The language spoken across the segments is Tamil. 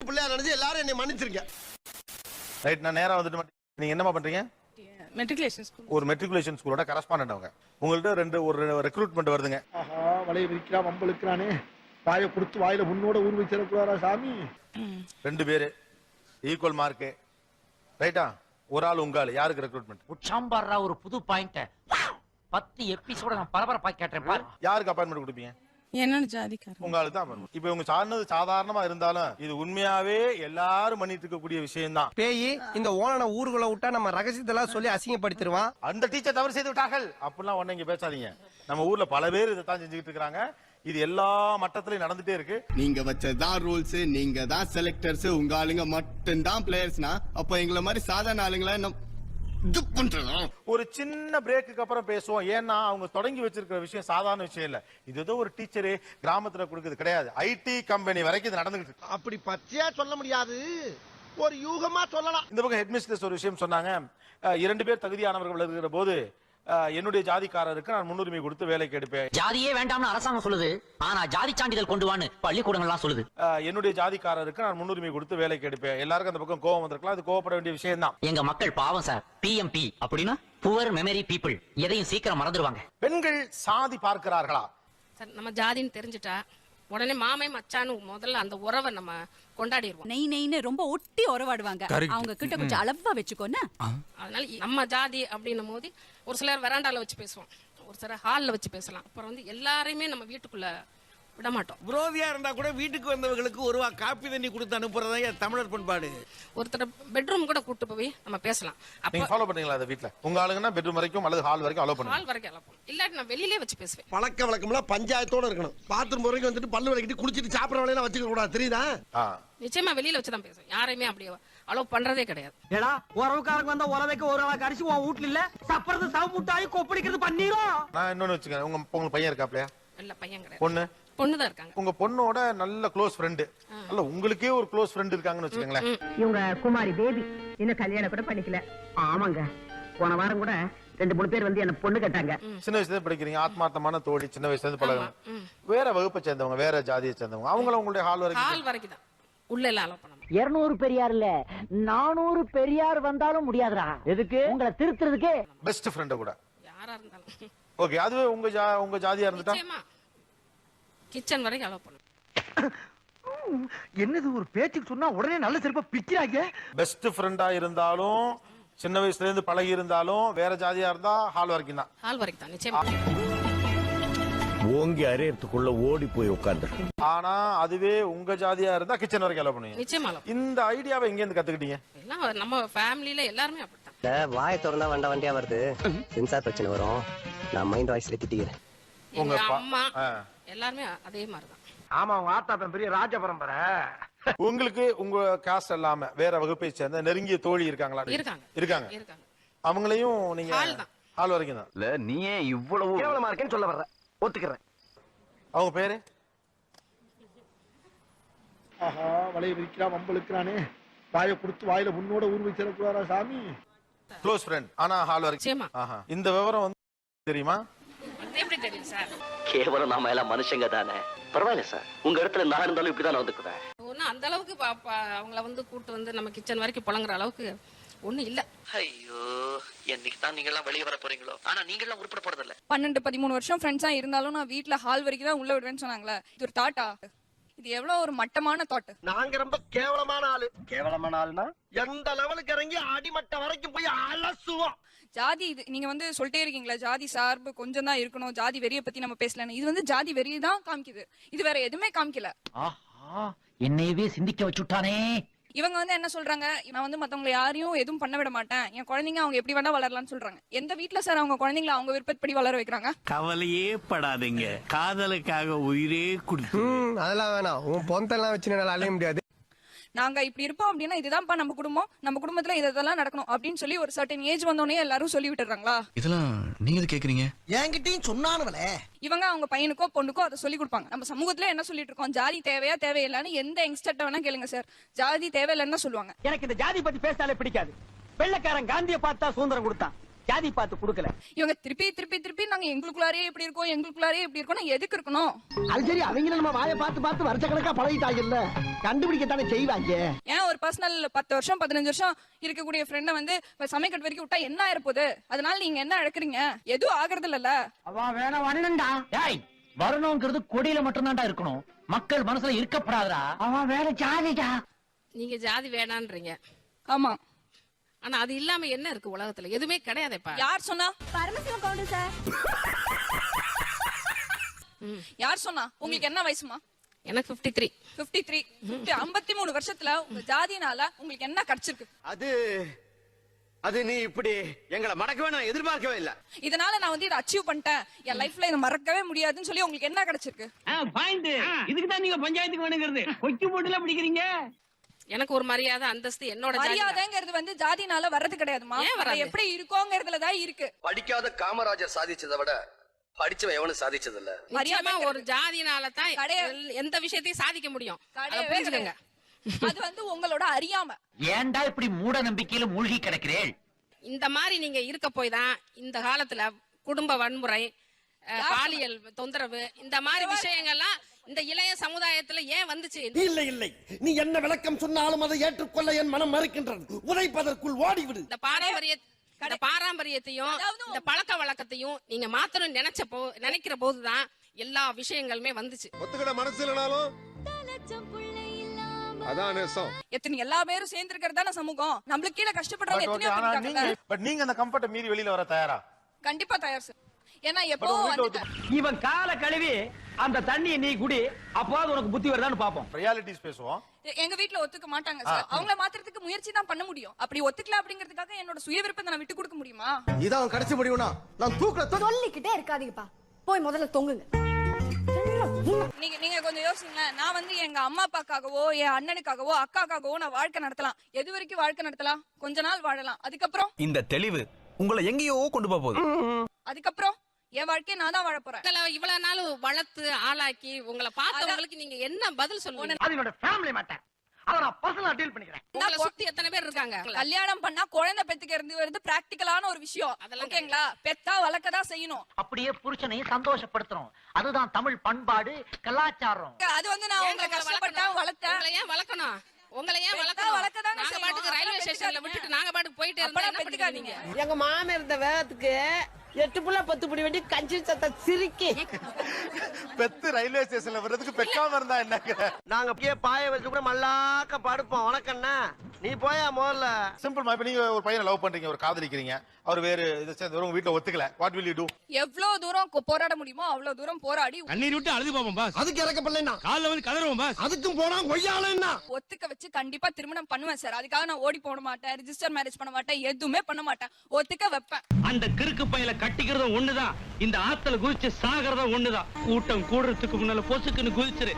பிள்ளையா நினைச்சு எல்லாரும் என்னை மன்னிச்சிருங்க. ரைட், நான் நேரா வந்துட்டு நீங்க என்னமா பண்றீங்க? Matriculation school. ஒரு மெட்ரிகுலேஷன் ஸ்கூலோட கரஸ்பாண்டன்ட் அவங்க. உங்கள்ட்ட ஒரு ரெக்ரூட்மெண்ட் வருதுங்க. ஆஹா, வலைய விரிக்கிறா வம்பளுக்குறானே. வாயை கொடுத்து வாயில உன்னோட ஊர் வச்சிருக்கிறாரா சாமி. 2 பேரு ஈக்குவல் மார்க். ரைட்டா? ஒரு ஆள் உங்க ஆளு. யாருக்கு ரெக்ரூட்மெண்ட்? உச்சாம்பாரா ஒரு புது பாயிண்ட். 10 எபிசோட நான் பரபரப்பா கேட்டேன் பாரு. யாருக்கு அப்பாயின்மெண்ட் கொடுப்பீங்க? என்னோட ஜாதிக்காரன். உங்க ஆளு தான். இப்ப இவங்க சார்ந்தது சாதாரணமா இருந்தாலும் இது உண்மையாவே எல்லாரும் பண்ணிட்டு இருக்கக்கூடிய விஷயம் தான். பேய் இந்த ஓனனை ஊருக்குள்ள விட்டா நம்ம ரகசியத்தெல்லாம் சொல்லி அசிங்கப்படுத்திடுவான். அந்த டீச்சர் தவறு செய்து விட்டார்கள் அப்படிலாம் ஒண்ணு இங்க பேசாதீங்க. நம்ம ஊர்ல பல பேர் இதைத்தான் செஞ்சுக்கிட்டு இருக்காங்க. இது எல்லா மட்டத்திலயும் நடந்துட்டே இருக்கு. நீங்க வச்சதான் ரூல்ஸ், நீங்க தான் செலக்டர்ஸ், உங்க ஆளுங்க மட்டும் தான் பிளேயர்ஸ்னா அப்ப எங்களை மாதிரி சாதாரண ஆளுங்களா ஒரு சின்ன பிரேக்கு அப்புறம் பேசுவோம். ஏன்னா அவங்க தொடங்கி வச்சிருக்கிற விஷயம் சாதாரண விஷயம் இல்ல. இது ஏதோ ஒரு டீச்சரு கிராமத்துல கொடுக்கிறது கிடையாது. ஐடி கம்பெனி வரைக்கும் இது நடந்துகிட்டு இருக்கு. அப்படி பச்சையா சொல்ல முடியாது, ஒரு யூகமா சொல்லலாம். இந்த பக்கம் ஹெட்மிஸ்ட்ரஸ் ஒரு விஷயம் சொன்னாங்க. 2 பேர் தகுதியானவர்கள் இருக்கிற போது என்னுடைய ஜாதிக்காரருக்கு நான் முன்னுரிமை கொடுத்து வேலைக்கு எடுப்பேன். ஜாதியே வேண்டாம்னு அரசாங்கம் சொல்லுது, ஆனா ஜாதி சான்றிதழ் கொண்டு வான்னு பள்ளிக்கூடங்கள்லாம் சொல்லுது. என்னுடைய ஜாதிக்காரருக்கு நான் முன்னுரிமை கொடுத்து வேலைக்கு எடுப்பேன். எல்லாருக்கும் அந்த பக்கம் கோவம் வந்திருக்கலாம். அது கோவப்பட வேண்டிய விஷயம் தான். எங்க மக்கள் பாவம் சார். பிஎம்பி அப்படின்னா புவர் மெமரி பீப்புள். எதையும் சீக்கிரம் மறந்துடுவாங்க. பெண்கள் சாதி பார்க்கிறார்களா? சார் நம்ம ஜாதின்னு தெரிஞ்சுட்டா உடனே மாமே மச்சான்னு முதல்ல அந்த உறவை நம்ம கொண்டாடிடுவோம். நெய் நெய்னு ரொம்ப ஒட்டி உறவாடுவாங்க. அவங்க கிட்ட கொஞ்சம் அளவா வச்சுக்கோன்னு. அதனால நம்ம ஜாதி அப்படின்னும் போது ஒரு சிலர் வெராண்டால வச்சு பேசுவோம், ஒரு சிலர் ஹால்ல வச்சு பேசலாம். அப்புறம் வந்து எல்லாரையுமே நம்ம வீட்டுக்குள்ள விட மாட்டோம். விரோதியா இருந்தா கூட வீட்டுக்கு வந்தவங்களுக்கு ஒரு காப்பி தண்ணி கொடுத்து அனுப்புறதா தமிழர் பண்பாடு. ஒருத்தர் பெட்ரூம் கூட கூட்டு போய் நம்ம பேசலாம். நீங்க ஃபாலோ பண்ணீங்களா அதை வீட்ல? உங்க ஆளுங்கன்னா பெட்ரூம் வரைக்கும் அல்லது ஹால் வரைக்கும் அலோ பண்ணுங்க. ஹால் வரைக்கும் அலோ பண்ணுங்க. இல்லாட்டி நான் வெளியிலே வச்சு பேசுவேன். பழக்க வழக்கம்லாம் பஞ்சாயத்தோட இருக்கணும். பாத்ரூம் வரைக்கும் வந்துட்டு பல்லு விளக்கிட்டு குளிச்சிட்டு சாப்பிடற வேலையெல்லாம் வச்சுக்க கூடாது, தெரியுதா? நிச்சயமா வெளியில வச்சு தான் பேசுவேன். யாரையுமே அப்படியே அலோ பண்றதே கிடையாது. ஏடா உறவுக்காரங்க வந்தா உறவைக்கு ஒரு அளவுக்கு அரிசி உன் வீட்டுல இல்ல சாப்பிடுறது சாப்பிட்டாய் கொப்படிக்கிறது பண்ணிரும். நான் இன்னொன்னு வச்சுக்கேன். உங்க பையன் இருக்காப்லையா? இல்ல, பையன் கிடையாது. பொண்ணு? பொண்ணுதான் இருக்காங்க. உங்க பொண்ணோட நல்ல க்ளோஸ் ஃப்ரெண்ட் அல்ல, உங்களுக்கே ஒரு க்ளோஸ் ஃப்ரெண்ட் இருக்காங்கன்னு வச்சுக்கோங்களேன். இவங்க குமாரி பேபி இன்னும் கல்யாணம் கூட பண்ணிக்கல. ஆமாங்க, போன வாரம் கூட 2-3 பேர் வந்து என்ன பொண்ணு கேட்டாங்க. சின்ன வயசுல படிக்கிறீங்க, ஆத்மார்த்தமான தோழி, சின்ன வயசுல இருந்து பழகுங்க. வேற வகுப்பை சேர்ந்தவங்க, வேற ஜாதியை சேர்ந்தவங்க, அவங்கள உங்களுடைய ஹால் வரைக்கும் தான் உள்ள எல்லாம் அலோ பண்ண. 200 பெரியார் இல்ல 400 பெரியார் வந்தாலும் முடியாதுடா. எதுக்கு? உங்களை திருத்துறதுக்கு. பெஸ்ட் ஃப்ரெண்ட் கூட யாரா இருந்தாலும் ஓகே. அதுவே உங்க ஜாதியா இருந்துட்டா கிச்சன் வரைக்கும் அலோ பண்ணும். என்னது ஒரு பேச்சுக்கு சொன்னா உடனே நல்ல சிறப்பா பிக்கிறாங்க. பெஸ்ட் ஃப்ரெண்டா இருந்தாலும், சின்ன வயசுல இருந்து பழகி இருந்தாலும், வேற ஜாதியா இருந்தா ஹால் வரைக்கும் தான். ஹால் வரைக்கும் தான் நிச்சயமா. ஓங்கி அரையறதுக்குள்ள ஓடி போய் உட்கார்ந்து. ஆனா அதுவே உங்க ஜாதியா இருந்தா கிச்சன் வரைக்கும் அலோ பண்ணுவீங்க. நிச்சயமா அலோ. இந்த ஐடியாவை எங்க இருந்து கத்துக்கிட்டீங்க? எல்லாம் நம்ம ஃபேமிலில எல்லாரும் அப்படித்தான். வாயை திறந்தா வண்டியா வருது, சென்சார் பிரச்சனை வரும். நான் மைண்ட் வாய்ஸ்ல திட்டிக்கிறேன். உங்க அம்மா எல்லாருமே அதே மாதிரிதான். ஆமா, உங்க ஆத்தாப்பன் பெரிய ராஜ பரம்பரை. உங்களுக்கு உங்க காஸ்ட் இல்லாம வேற வகுப்பை சேர்ந்த நெருங்கிய தோழி இருக்காங்களா? இருக்காங்க. அவங்களையும் நீங்க ஹால் வரைக்கும் தான். இல்ல நீ ஏன் இவ்வளவு கேவலமா இருக்கேன்னு சொல்ல வர்ற? ஒத்துக்கிறேன். அவங்க பேரு? ஆஹா, வலைய விரிக்கிறா வம்பளுக்குறானே. வாயை கொடுத்து வாயில உன்னோட ஊர் வச்சிருக்கிறாரா சாமி. க்ளோஸ் ஃப்ரெண்ட், ஆனா ஹால் வரைக்கும். இந்த விவரம் வந்து தெரியுமா? எப்படி தெரியும் சார்? கேவலம் நாம எல்லாம் மனுஷங்க தானே. பரவாயில்ல சார், உங்க இடத்துல நான் இருந்தாலும் இப்படிதான் வந்துக்குவேன். ஒன்னும் அந்த அளவுக்கு அவங்கள வந்து கூட்டு வந்து நம்ம கிச்சன் வரைக்கும் புழங்குற அளவுக்கு ஒண்ணும் இல்ல. ஐயோ, என்னைக்கு தான் நீங்க எல்லாம் வெளியே வர போறீங்களோ. ஆனா நீங்க எல்லாம் உருப்பட போறது இல்ல. 12-13 வருஷம் ஃப்ரெண்ட்ஸா இருந்தாலும் நான் வீட்டுல ஹால் வரைக்கும் தான் உள்ள விடுவேன்னு சொன்னாங்களே, இது ஒரு தாட்டா? இது எவ்வளவு ஒரு மட்டமான தாட். நாங்க ரொம்ப கேவலமான ஆளு. கேவலமான ஆளுனா எந்த லெவலுக்கு இறங்கி அடிமட்டம் வரைக்கும் போய் அலசுவோம். ஜாதி இது நீங்க வந்து சொல்லிட்டே இருக்கீங்களா, ஜாதி சார்பு கொஞ்சம் தான் இருக்கணும், ஜாதி வெறியை பத்தி நம்ம பேசலாம். இது வந்து ஜாதி வெறியை தான் காமிக்குது, இது வேற எதுவுமே காமிக்கல. என்னையவே சிந்திக்க வச்சுட்டானே. இவங்க வந்து என்ன சொல்றாங்க, நான் வந்து மத்தவங்களை யாரையும் எதுவும் பண்ண விட மாட்டேன், என் குழந்தைங்க அவங்க எப்படி வேணா வளரலாம்னு சொல்றாங்க. எந்த வீட்டுல சார் அவங்க குழந்தைங்களை அவங்க விருப்பப்படி வளர வைக்கிறாங்க? கவலையே படாதீங்க, காதலுக்காக உயிரே குடுத்து. அதெல்லாம் வேணாம், உன் பொந்தெல்லாம் வச்சு என்னால அலைய முடியாது. நாங்க இப்படி இருப்போம் அப்படின்னா இதுதான்ப்பா நம்ம குடும்பம், நம்ம குடும்பத்துல இதெல்லாம் நடக்கணும் அப்படின்னு சொல்லி ஒரு சர்டன் ஏஜ் வந்தோடனே எல்லாரும் சொல்லி விட்டுறாங்களா? இதெல்லாம் நீங்க கேக்குறீங்க? என்கிட்டயும் சொன்னானுவலே. இவங்க அவங்க பையனுக்கோ பொண்ணுக்கோ அதை சொல்லி கொடுப்பாங்க. நம்ம சமூகத்துல என்ன சொல்லிட்டு இருக்கோம், ஜாதி தேவையா தேவையில்லான்னு எந்த யங்ஸ்டர்ட்ட வேணா கேளுங்க சார், ஜாதி தேவையில்லைன்னு சொல்லுவாங்க. எனக்கு இந்த ஜாதி பத்தி பேசினாலே பிடிக்காது. வெள்ளைக்காரன் காந்தியை பார்த்தா சுதந்திரம் கொடுத்தான், ஜாதி பார்த்து கொடுக்கல. இவங்க திருப்பி திருப்பி திருப்பி நாங்க எங்களுக்குள்ளாரே எப்படி இருக்கோம் எங்களுக்குள்ளாரே எப்படி இருக்கோம் நான் எதுக்கு இருக்கணும்? அது சரி, அவங்க நம்ம வாயை பார்த்து பார்த்து வருஷக்கணக்கா பழகிட்டாங்கல்ல, கண்டுபிடிக்கத்தானே செய்வாங்க. ஏன் ஒரு பர்சனல் 10 வருஷம் 15 வருஷம் இருக்கக்கூடிய ஃப்ரெண்ட வந்து சமைக்கட்டு வரைக்கும் விட்டா என்ன ஆயிருப்போகுது? அதனால நீங்க என்ன இழக்கிறீங்க? எதுவும் ஆகுறது இல்லல்ல. அவன் வேணா வரணும்டா. டேய் வரணுங்கிறது கொடியில மட்டும்தான்டா இருக்கணும், மக்கள் மனசுல இருக்கப்படாதா. அவன் வேற ஜாதிடா. நீங்க ஜாதி வேணான்றீங்க. ஆமா. ஆனா அது இல்லாம என்ன இருக்கு உலகத்துல? எதுவுமே கிடையாதுப்பா. யார் சொன்னா? பரமசிவம் கவுண்டர் சார். யார் சொன்னா? உங்களுக்கு என்ன வயசுமா? எனக்கு 53. 53. 53 வருஷத்துல உங்க ஜாதினால உங்களுக்கு என்ன கிடைச்சிருக்கு? அது நீ இப்படி எங்களை மடக்கவே நான் எதிர்பார்க்கவே இல்ல. இதனால நான் வந்து இதை அச்சீவ் பண்ணிட்டேன், என் லைஃப்ல இதை மறக்கவே முடியாதுன்னு சொல்லி உங்களுக்கு என்ன கிடைச்சிருக்கு? பாயிண்ட். இதுக்கு தான் நீங்க பஞ்சாயத்துக்கு வேணுங்கிறது. கொக்கி போட்டுல பிடிக்கிறீங்க. எனக்கு ஒரு மரியாதை அந்தஸ்து என்னோட ஜாதி தான். மரியாதைங்கிறது வந்து ஜாதினால வர்றது கிடையாதுமா. ஏன் வராது? அது எப்படி இருக்கோங்கிறதுல தான் இருக்கு. படிக்காத காமராஜர் சாதிச்சதை விட படிச்சவன் எவனும் சாதிச்சது இல்ல. நிச்சயமா ஒரு ஜாதினால தான் கிடையாது. எந்த விஷயத்தையும் சாதிக்க முடியும். அதை கிடையவே புரிஞ்சுக்கங்க. அது வந்து உங்களோட அறியாம. ஏன்டா இப்படி மூட நம்பிக்கையில மூழ்கி கிடக்கிறேன்? இந்த மாதிரி நீங்க இருக்க போய் தான் இந்த காலத்துல குடும்ப வன்முறை, பாலியல் தொந்தரவு, இந்த மாதிரி விஷயங்கள்லாம் இந்த இளைய சமுதாயத்துல ஏன் வந்துச்சு? இல்லை இல்லை, நீ என்ன விளக்கம் சொன்னாலும் அதை ஏற்றுக்கொள்ள என் மனம் மறுக்கின்றது. உதைப்பதற்குள் ஓடிவிடு. இந்த பாரம்பரியத்தையும் இந்த பழக்க வழக்கத்தையும் நீங்க மாத்தணும் நினைக்கிற போதுதான் எல்லா விஷயங்களுமே வந்துச்சு. ஒத்துக்கிட மனசு இல்லனாலும் அதான் நேசம். எத்தனை எல்லா பேரும் சேர்ந்து இருக்கிறது தானே சமூகம். நம்மளுக்கு கீழே கஷ்டப்படுறவங்க எத்தனையோ பேர் இருக்காங்க. பட் நீங்க அந்த கம்ஃபர்ட்டை மீறி வெளியில வர தயாரா? கண்டிப்பா தயார் சார். ஏன்னா எப்போ வந்து இவன் கால கழுவி அந்த தண்ணியை நீ குடி, அப்போது உனக்கு புத்தி வருதான்னு பாப்போம். ரியாலிட்டிஸ் பேசுவோம். எங்க வீட்ல ஒத்துக்க மாட்டாங்க சார். அவங்கள மாத்துறதுக்கு முயற்சி தான் பண்ண முடியும். அப்படி ஒத்துக்கல அப்படிங்கிறதுக்காக என்னோட சுய விருப்பத்தை நான் விட்டு கொடுக்க முடியுமா? இதான் கடைசி முடிவுனா நான் தூக்கல சொல்லிக்கிட்டே இருக்காதீங்கப்பா, போய் முதல்ல தொங்குங்க. நீங்க கொஞ்சம் யோசிங்களேன். நான் வந்து எங்க அம்மா அப்பாக்காகவோ என் அண்ணனுக்காகவோ அக்காக்காகவோ நான் வாழ்க்கை நடத்தலாம். எது வரைக்கும் வாழ்க்கை நடத்தலாம்? கொஞ்ச நாள் வாழலாம். அதுக்கப்புறம் இந்த தெளிவு உங்களை எங்கேயோ கொண்டு போகுது. அதுக்கப்புறம் என் வாழ்க்கையை நான் தான் வாழ போறேன். இவ்வளவு நாள் வளர்த்து ஆளாக்கி உங்களை பார்த்தவங்களுக்கு நீங்க என்ன பதில் சொல்லுவீங்க? அது என்னோட ஃபேமிலி மேட்டர். அத நான் பர்சனலா டீல் பண்ணிக்கிறேன். உங்களை சுத்தி எத்தனை பேர் இருக்காங்க? கல்யாணம் பண்ணா குழந்தை பெத்துக்கிறது வந்து பிராக்டிகலான ஒரு விஷயம். அதெல்லாம் ஓகேங்களா? பெத்தா வளர்க்கதான் செய்யணும். அப்படியே புருஷனையும் சந்தோஷப்படுத்துறோம். அதுதான் தமிழ் பண்பாடு கலாச்சாரம். அது வந்து நான் உங்களை கஷ்டப்பட்டா வளர்த்தேன். உங்களை ஏன் வளர்க்கணும்? வளர்க்கதானே நாங்க பாட்டுக்கு ரயில்வே ஸ்டேஷன்ல விட்டுட்டு நாங்க பாட்டுக்கு போயிட்டே இருந்தா என்ன பண்ணிக்காதீங்க? எங்க மாமன் இருந்த வேகத்துக்கு 8 புள்ள 10 புடி வேண்டி கஞ்சி சத்த சிரிக்கி பெத்து ரயில்வே ஸ்டேஷன்ல வர்றதுக்கு பெக்காம இருந்தா என்னங்க? நாங்க அப்படியே பாய வச்சு கூட மல்லாக்க படுப்போம். வணக்கண்ணா, நீ போயா முதல்ல. சிம்பிள். இப்ப நீங்க ஒரு பையனை லவ் பண்றீங்க, ஒரு காதலிக்கிறீங்க, அவர் வேறு இதை சேர்ந்து உங்க வீட்டுல ஒத்துக்கல. What will you to? எவ்வளவு தூரம் போராட முடியுமோ அவ்வளவு தூரம் போராடி கண்ணீர் விட்டு அழுது பாப்போம் பாஸ். அதுக்கு இறக்கப்படலைன்னா கால்ல வந்து கதறுவோம் பாஸ். அதுக்கும் போனா கொய்யாலன்னா ஒத்துக்க வச்சு கண்டிப்பா திருமணம் பண்ணுவேன் சார். அதுக்காக நான் ஓடி போட மாட்டேன், ரிஜிஸ்டர் மேரேஜ் பண்ண மாட்டேன், எதுவுமே பண்ண மாட்டேன். ஒத்துக்க வைப்பேன். அந்த கிறுக்கு பையில கட்டிக்கிறதும் ஒண்ணுதான், இந்த ஆத்துல குதிச்சு சாகிறதும் ஒண்ணுதான். கூட்டம் கூடுறதுக்கு முன்னால பொசுக்குன்னு குதிச்சிரு.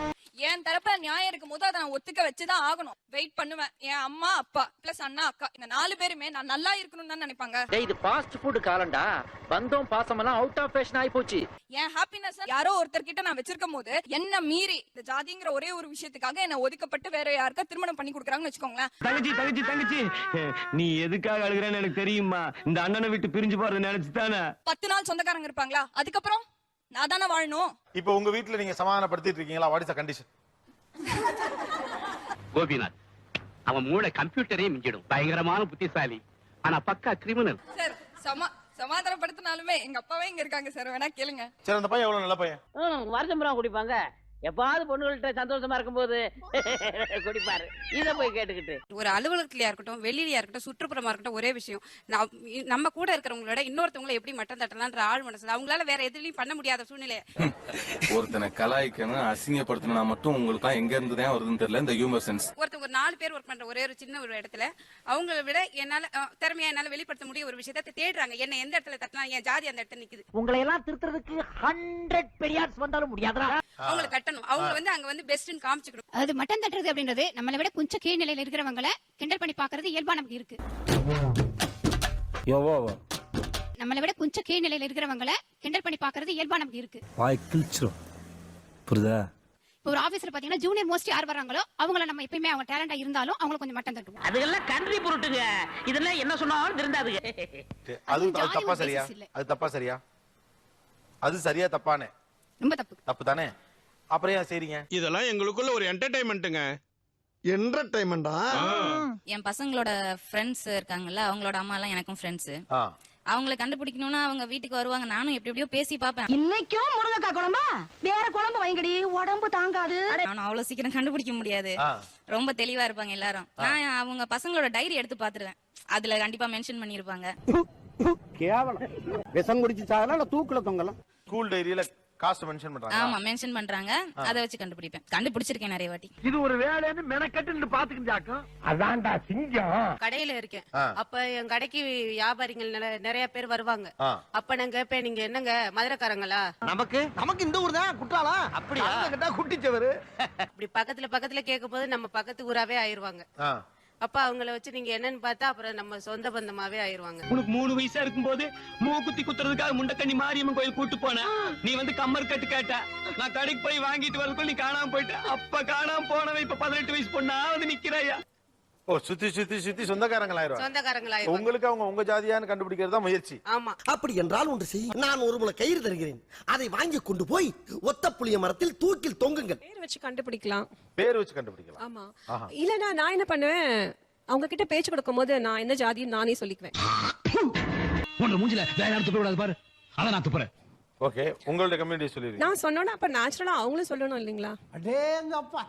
என் தரப்புல நியாயம் இருக்கும் போது அதை நான் ஒத்துக்க வச்சுதான் ஆகணும். வெயிட் பண்ணுவேன். என் அம்மா அப்பா பிளஸ் அண்ணா அக்கா இந்த 4 பேருமே நான் நல்லா இருக்கணும்னு தான் நினைப்பாங்க. இது ஃபாஸ்ட் ஃபுட் காலண்டா, பந்தம் பாசம் எல்லாம் அவுட் ஆஃப் ஃபேஷன் ஆயி போச்சு. என் ஹாப்பினஸ் யாரோ ஒருத்தர் கிட்ட நான் வச்சிருக்கும் போது என்ன மீறி இந்த ஜாதிங்கிற ஒரே ஒரு விஷயத்துக்காக என்ன ஒதுக்கப்பட்டு வேற யாருக்கா திருமணம் பண்ணி கொடுக்குறாங்கன்னு வச்சுக்கோங்களேன். தங்கச்சி நீ எதுக்காக அழுகிறேன்னு எனக்கு தெரியுமா? இந்த அண்ணனை விட்டு பிரிஞ்சு போறது நினைச்சுதானே. 10 நாள் சொந்தக்காரங்க இருப்பாங்களா? அதுக்கப்புறம் நான் தானே வாழணும். இப்போ உங்க வீட்டுல நீங்க சமாதானப்படுத்திட்டு இருக்கீங்களா? What is the condition? Gopinath அவன் மூளை கம்ப்யூட்டரே மிஞ்சிடும். பயங்கரமான புத்திசாலி, ஆனா பக்கா கிரிமினல். சார் சமாதானப்படுத்தினாலுமே எங்க அப்பாவே இங்க இருக்காங்க சார், வேணா கேளுங்க. சரி, அந்த பையன் எவ்வளவு நல்ல பையன். வருஷம் பூரா குடிப்பாங்க. எப்பாவது பொண்ணுகள்கிட்ட சந்தோஷமா இருக்கும்போது குடிப்பாரு. இத போய் கேட்டுக்கிட்டு ஒரு அலுவலகத்திலயா இருக்கட்டும், வெளியிலயா இருக்கட்டும், சுற்றுப்புறமா இருக்கட்டும், ஒரே விஷயம். நம்ம கூட இருக்கிறவங்களோட இன்னொருத்தவங்களை எப்படி மட்டம் தட்டலான்ற ஆள் மனசுல அவங்களால வேற எதுலயும் பண்ண முடியாத சூழ்நிலை. ஒருத்தனை கலாய்க்கணும், அசிங்கப்படுத்தணும்னா மட்டும் உங்களுக்கு எங்க இருந்து தான் வருதுன்னு தெரியல இந்த ஹியூமர் சென்ஸ். ஒருத்தவங்க ஒரு 4 பேர் ஒர்க் பண்ற ஒரே ஒரு சின்ன ஒரு இடத்துல அவங்களை விட என்னால திறமையா என்னால வெளிப்படுத்த முடிய ஒரு விஷயத்தை தேடுறாங்க. என்ன எந்த இடத்துல தட்டலாம், என் ஜாதி அந்த இடத்துல நிக்குது. உங்களை எல்லாம் திருத்துறதுக்கு 100 பெரியார்ஸ் வந்தாலும் முடியாதா? அவங்களை கட்டணும். அவங்க வந்து அங்க வந்து பெஸ்ட்னு காமிச்சுக்கணும். அது மட்டம் தட்டுறது அப்படின்றது நம்மளை விட கொஞ்சம் கீழ் நிலையில இருக்கிறவங்களை கிண்டல் பண்ணி பாக்குறது இயல்பா நமக்கு இருக்கு. நம்மளை விட கொஞ்சம் கீழ் நிலையில இருக்கிறவங்களை கிண்டல் பண்ணி பாக்குறது இயல்பா நமக்கு இருக்கு. வாய் கிழிச்சிரும். புரியுதா? ஒரு ஆபீஸ்ல பாத்தீங்கன்னா ஜூனியர் மோஸ்ட் யார் வராங்களோ அவங்கள நம்ம எப்பயுமே அவங்க டேலண்டா இருந்தாலும் அவங்கள கொஞ்சம் மட்டம் தட்டுவோம். அதெல்லாம் கண்ட்ரி பொருட்டுங்க. இதெல்லாம் என்ன சொன்னாலும் திருந்தாதுங்க. அது தப்பா சரியா? அது தப்பா சரியா? அது சரியா தப்பானே? ரொம்ப தப்பு. தப்பு தானே? அப்புறம் ஏன் செய்றீங்க? இதெல்லாம் எங்களுக்குள்ள ஒரு என்டர்டைன்மெண்ட்டுங்க. என்டர்டைன்மெண்டா? என் பசங்களோட ஃப்ரெண்ட்ஸ் இருக்காங்கல்ல, அவங்களோட அம்மா எல்லாம் எனக்கும் ஃப்ரெண்ட்ஸ். அவங்கள கண்டுபிடிக்கணும்னா அவங்க வீட்டுக்கு வருவாங்க. நானும் எப்படியோ பேசி பாப்பேன். இன்னைக்கும் முருங்கைக்காய் குழம்பா? வேற குழம்பு வைங்கடி, உடம்பு தாங்காது. நானும் அவ்வளவு சீக்கிரம் கண்டுபிடிக்க முடியாது. ரொம்ப தெளிவா இருப்பாங்க எல்லாரும். நான் அவங்க பசங்களோட டைரி எடுத்து பாத்துருவேன். அதுல கண்டிப்பா மென்ஷன் பண்ணிருப்பாங்க. கேவலம். விஷம் குடிச்சு சாகலாம் இல்ல தூக்குல தொங்கலாம். ஸ்கூல் டைரியில காஸ்ட் மென்ஷன் பண்றாங்க. ஆமா மென்ஷன் பண்றாங்க. அத வச்சு கண்டுபிடிப்பேன். கண்டுபிடிச்சிருக்கேன் நிறைய வாட்டி. இது ஒரு வேலைன்னு மெனக்கட்டு பாத்துக்கிட்டாக்கும். அதான்டா சிங்கம். கடையில இருக்கேன். அப்ப என் கடைக்கு வியாபாரிகள் நிறைய பேர் வருவாங்க. அப்ப நான் கேட்பேன், நீங்க என்னங்க மதுரைக்காரங்களா? நமக்கு இந்த ஊர் தான் குற்றாலா. அப்படியா? கேட்டா குட்டிச்சவரு. இப்படி பக்கத்துல கேட்கும் போது நம்ம பக்கத்து ஊராவே ஆயிருவாங்க. அப்ப அவங்கள வச்சு நீங்க என்னன்னு பார்த்தா அப்புறம் நம்ம சொந்த பந்தமாவே ஆயிருவாங்க. உனக்கு 3 வயசா இருக்கும்போது மூக்குத்தி குத்துறதுக்காக முண்டக்கண்ணி மாரியம்மன் கோயில் கூட்டு போன. நீ வந்து கம்மர் கட்டு கேட்ட. நான் கடைக்கு போய் வாங்கிட்டு வரதுக்குள்ள நீ காணாம போயிட்ட. அப்ப காணாம போனவன் இப்ப 18 வயசு பொண்ணா வந்து நிக்கிறாயா? ஓ, சுத்தி சொந்தக்காரங்களாயிருவாங்க. சொந்தக்காரங்களாயிருவாங்க. உங்களுக்கு அவங்க உங்க ஜாதியான்னு கண்டுபிடிக்கிறது தான் முயற்சி. ஆமா. அப்படி என்றால் ஒன்று செய். நான் ஒரு முளை கயிறு தருகிறேன். அதை வாங்கி கொண்டு போய் ஒத்த புளிய மரத்தில் தூக்கில் தொங்குங்கள். பேர் வச்சு கண்டுபிடிக்கலாம். பேர் வச்சு கண்டுபிடிக்கலாம். ஆமா. இல்லனா நான் என்ன பண்ணுவேன், அவங்க கிட்ட பேச்சு கொடுக்கும்போது நான் என்ன ஜாதின்னு நானே சொல்லிக்குவேன். உன்ன மூஞ்சில வேற யாரும் துப்ப கூடாது பாரு. அத நான் துப்புறேன். ஓகே, உங்களுடைய கம்யூனிட்டி சொல்லிருங்க. நான் சொன்னோனா அப்ப நேச்சுரலா அவங்களும் சொல்லணும் இல்லீங்களா? அடேங்கப்பா.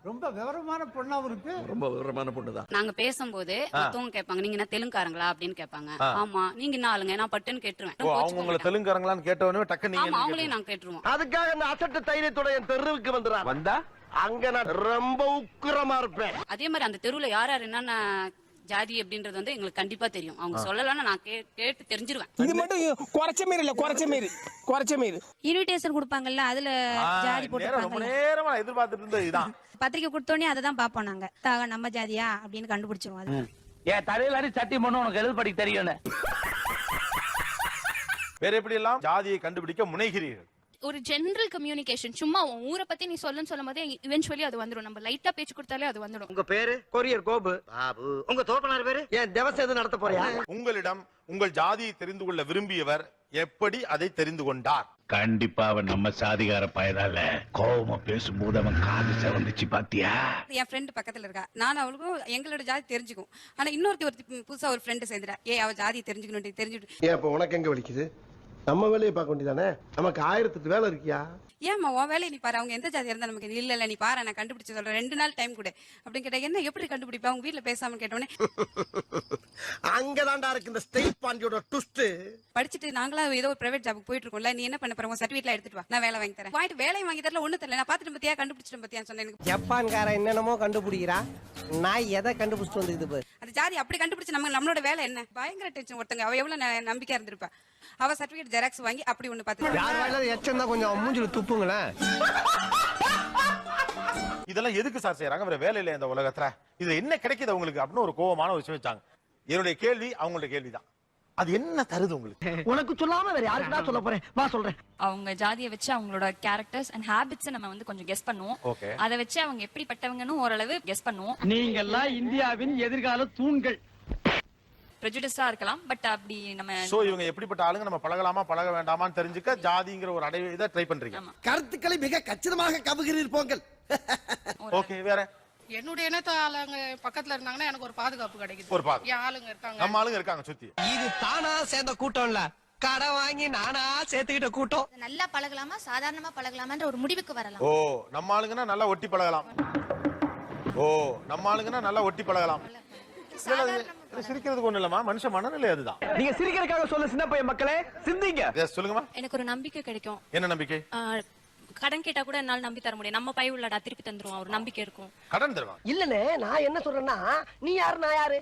ரொம்ப விவரமான பொண்ணா இருக்கு. ரொம்ப விவரமான பொண்ணுதான். நாங்க பேசும்போது மத்தவங்க கேட்பாங்க, நீங்க என்ன தெலுங்காரங்களா அப்படின்னு கேட்பாங்க. ஆமா. நீங்க என்ன ஆளுங்க? நான் பட்டுன்னு கேட்டுருவேன். ஓ, அவங்க உங்களை தெலுங்காரங்களான்னு கேட்டவனே டக்கு நீங்க. ஆமா, அவங்களே நாங்க கேட்டுருவோம். அதுக்காக அந்த அசட்டு தைரியத்தோட என் தெருவுக்கு வந்துடுறா. வந்தா அங்க நான் ரொம்ப உக்கிரமா இருப்பேன். அதே மாதிரி அந்த தெருவுல யார் யார் என்னென்ன ஜாதி அப்படின்றது வந்து எங்களுக்கு கண்டிப்பா தெரியும். அவங்க சொல்லலன்னா நான் கேட்டு தெரிஞ்சிருவேன். இது மட்டும் குறைச்ச மீறி இல்ல, குறைச்ச மீறி. இன்விடேஷன் கொடுப்பாங்கல்ல, அதுல ஜாதி ரொம்ப போட்டு நேரமா எதிர்பார்த்துட்டு இருந்தது இதான். பத்திரிக்கை கொடுத்தோடனே அதை தான் பாப்போம் நாங்க. நம்ம ஜாதியா அப்படின்னு கண்டுபிடிச்சிருவோம். அது ஏன் தலையில சட்டி பண்ண உனக்கு எழுத படிக்க தெரியும். வேற எப்படி எல்லாம் ஜாதியை கண்டுபிடிக்க முனைகிறீர்கள்? ஒரு ஜெனரல் கம்யூனிகேஷன், சும்மா உன் ஊரை பத்தி நீ சொல்லும் போதே இவென்ச்சுவலி அது வந்துடும். நம்ம லைட்டா பேச்சு கொடுத்தாலே அது வந்துடும். உங்க பேரு? கொரியர் கோபு. பாபு. உங்க தோப்பனார் பேரு? ஏன் தேவசம் எது நடத்த போறியா? உங்களிடம் உங்கள் ஜாதியை தெரிந்து கொள்ள விரும்பியவர் எப்படி அதை தெரிந்து கொண்டார்? கண்டிப்பா அவன் நம்ம சாதிகார பயதால கோவமா பேசும்போது அவன் காது செவந்துச்சு பாத்தியா? என் ஃப்ரெண்ட் பக்கத்துல இருக்கா. நான் அவளுக்கும் எங்களோட ஜாதி தெரிஞ்சுக்கும். ஆனா இன்னொருத்தி புதுசா ஒரு ஃப்ரெண்ட் சேர்ந்துடா. அவ ஜாதி தெரிஞ்சுக்கணும் தெரிஞ்சுட்டு. ஏன் இப்ப உனக்கு எங்க வலிக்குது? நம்ம வேலையை பார்க்க வேண்டியதானே? நமக்கு 1008 வேலை இருக்கியா? ஏமா உன் வேலையை நீ பாரு. அவங்க எந்த ஜாதியா இருந்தா நமக்கு இல்ல நீ பாரு, நான் கண்டுபிடிச்சு சொல்றேன். 2 நாள் டைம் கொடு அப்படின்னு கேட்டா, என்ன எப்படி கண்டுபிடிப்பா? அவங்க வீட்டுல பேசாம கேட்டோன்னே அங்கதான்டா இருக்கு இந்த ஸ்டேட் பாண்டியோட ட்விஸ்ட். படிச்சுட்டு நாங்களா ஏதோ ஒரு பிரைவேட் ஜாபுக்கு போயிட்டு இருக்கோம்ல, நீ என்ன பண்ண போற? உன் சர்டிஃபிகேட்ல எடுத்துட்டு வா, நான் வேலை வாங்கி தரேன். வாங்கிட்டு வேலை வாங்கி தரல, ஒண்ணு தெரியல. நான் பாத்துட்டு பத்தியா கண்டுபிடிச்சிட்டு பத்தியா சொன்னேன். ஜப்பான்கார என்னென்னமோ கண்டுபிடிக்கிறா, நான் எதை கண்டுபிடிச்சிட்டு வந்து அந்த ஜாதி அப்படி கண்டுபிடிச்சு நம்மளோட வேலை என்ன? பயங்கர டென்ஷன். ஒருத்தங்க அவ எவ்வளவு நம்பிக்கையா இருந்திருப்பா. அவ சர்டிஃபிகேட் ஜெராக்ஸ் வாங்கி அப்படி ஒண்ணு பாத்து யார் வாயில எச்சம் தான் கொஞ்சம் மூஞ்சில துப்புங்களேன். இதெல்லாம் எதுக்கு சார் செய்யறாங்க? வேற வேலை இல்ல இந்த உலகத்துல. இது என்ன கிடைக்குது உங்களுக்கு அப்படின்னு ஒரு கோவமான விஷயம் வச்சாங்க. என்னுடைய கேள்வி அவங்களுடைய கேள்விதான். அது என்ன தருது உங்களுக்கு? உனக்கு சொல்லாம வேற யாருக்குடா சொல்ல போறேன்? வா சொல்றேன். அவங்க ஜாதியை வச்சு அவங்களோட கேரக்டர்ஸ் அண்ட் ஹாபிட்ஸ் நம்ம வந்து கொஞ்சம் கெஸ் பண்ணுவோம். அதை வச்சு அவங்க எப்படிப்பட்டவங்கன்னு ஓரளவு கெஸ் பண்ணுவோம். நீங்க எல்லாம் இந்தியாவின் எதிர்கால தூண்கள். ப்ரெஜுடிஸா இருக்கலாம், பட் அப்படி நம்ம சோ இவங்க எப்படிப்பட்ட ஆளுங்க, நம்ம பழகலாமா பழக வேண்டாமான்னு தெரிஞ்சுக்க ஜாதிங்கிற ஒரு அடைய இதை ட்ரை பண்றீங்க. கருத்துக்களை மிக கச்சிதமாக கவுகிறீர் போங்கள். ஓகே, வேற என்னுடைய இனத்த ஆளுங்க பக்கத்துல இருந்தாங்கன்னா எனக்கு ஒரு பாதுகாப்பு கிடைக்குது. ஒரு பாதுகாப்பு. என் ஆளுங்க இருக்காங்க, நம்ம ஆளுங்க இருக்காங்க சுத்தி. இது தானா சேர்ந்த கூட்டம் இல்ல, கடை வாங்கி நானா சேர்த்துக்கிட்ட கூட்டம். நல்லா பழகலாமா சாதாரணமா பழகலாமான்ற ஒரு முடிவுக்கு வரலாம். ஓ, நம்ம ஆளுங்கன்னா நல்லா ஒட்டி பழகலாம். ஓ, நம்ம ஆளுங்கன்னா நல்லா ஒட்டி பழகலாம். சிரிக்கிறதுக்கு ஒண்ணு இல்லமா, மனுஷ மனநிலை அதுதான். நீங்க சிரிக்கிறதுக்காக சொல்ல சின்ன பையன் மக்களே, சிந்திங்க. சொல்லுங்கம்மா. எனக்கு ஒரு நம்பிக்கை கிடைக்கும். என்ன நம்பிக்கை? கடன் கேட்டா கூட என்னால நம்பி தர முடியும். நம்ம பை உள்ளடா திருப்பி தந்துருவோம், ஒரு நம்பிக்கை இருக்கும். கடன் தருவான் இல்லனே, நான் என்ன சொல்றேன்னா, நீ யாரு நான் யாரு?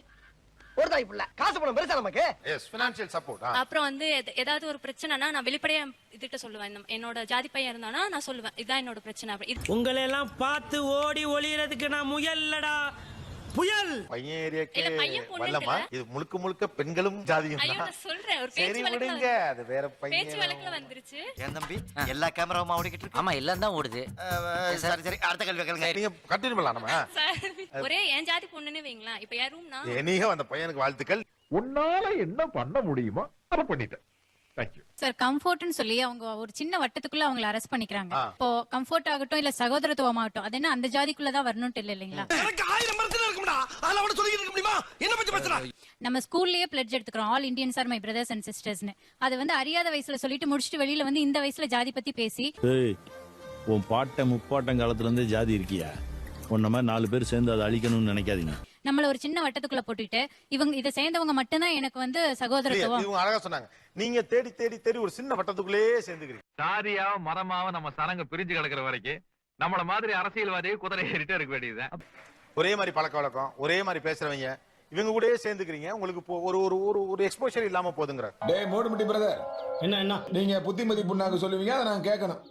ஒரு தாய் புள்ள, காசு பணம் பெருசா நமக்கு. Yes, financial support. அப்புறம் வந்து ஏதாவது ஒரு பிரச்சனைனா நான் வெளிப்படையா இதுகிட்ட சொல்லுவேன். என்னோட ஜாதி பையன் இருந்தானா நான் சொல்லுவேன், இதான் என்னோட பிரச்சனை. உங்களை எல்லாம் பார்த்து ஓடி ஒளியறதுக்கு நான் முயல்லடா. புயல் பையன் ஏரியாக்கே இல்ல, பையன் பொண்ணுன்னு வரலமா இல்ல. இது முழுக்க முழுக்க பெண்களும் ஜாதியும் ஐயோ தான். நான் சொல்றேன் ஒரு சரி பேச்சு விடுங்க வழக்குல அது வேற பேச்சு பையன் வழக்குல வந்துருச்சு. என் தம்பி எல்லா கேமராவும் ஓடிக்கிட்டு இருக்கு. ஆமா எல்லாம் தான் ஓடுது சரி சரி அடுத்த கேள்வி கேளுங்க. நீங்க கண்டினியூ பண்ணலாம் நம்ம சார், ஒரே என் ஜாதி பொண்ணுன்னு வைங்களேன். இப்ப என் ரூம்னா நீங்க அந்த பையனுக்கு வாழ்த்துக்கள். உன்னால என்ன பண்ண முடியுமோ அதை பண்ணிட்டேன். தேங்க்யூ. சார் கம்ஃபர்ட்னு சொல்லி அவங்க ஒரு சின்ன வட்டத்துக்குள்ள அவங்கள அரெஸ்ட் பண்ணிக்கிறாங்க. ஆ. இப்போ கம்ஃபர்ட் ஆகட்டும் இல்ல சகோதரத்துவம் ஆகட்டும் அது என்ன அந்த ஜாதிக்குள்ளதான் வரணும்ட்டு இல்ல இல்லைங்களா? எனக்கு 1000 மரத்துல இருக்கும்டா அதெல்லாம் அவட சொல்லிட்டு இருக்க முடியுமா? என்ன பத்தி பேசுற? நம்ம ஸ்கூல்லயே பிளட்ஜ் எடுத்துக்கிறோம் all Indians are my brothers and சிஸ்டர்ஸ்னு. அது வந்து அறியாத வயசுல சொல்லிட்டு முடிச்சுட்டு வெளியில வந்து இந்த வயசுல ஜாதி பத்தி பேசி உன் பாட்ட முப்பாட்டம் காலத்துல இருந்தே ஜாதி இருக்கியா? உன்ன மாதிரி 4 பேர் சேர்ந்து அதை அழிக்கணும்னு நினைக்காதீங்க. நம்மள ஒரு சின்ன வட்டத்துக்குள்ள போட்டுட்டு இவங்க இதை சேர்ந்தவங்க மட்டும்தான் எனக்கு வந்து சகோதரத்துவம். இவங்க அழகா சொன்னாங்க. நீங்க தேடி தேடி தேடி ஒரு சின்ன வட்டத்துக்குள்ளேயே சேர்ந்துக்கிறீங்க. சாதியா மதமாவ நம்ம சரங்க பிரிஞ்சு கிடக்குற வரைக்கும் நம்மள மாதிரி அரசியல்வாதியை குதிரை ஏறிட்டே இருக்க வேண்டியதுதான். ஒரே மாதிரி பழக்க வழக்கம் ஒரே மாதிரி பேசுறவங்க இவங்க கூடயே சேர்ந்துக்கிறீங்க. உங்களுக்கு ஒரு ஒரு ஒரு ஒரு எக்ஸ்போஷர் இல்லாம போதுங்கிற. டேய் மோடுமுட்டி பிரதர், என்ன நீங்க புத்திமதி புண்ணாக்கு சொல்லுவீங்க, அதை நான் கேட்கணும்.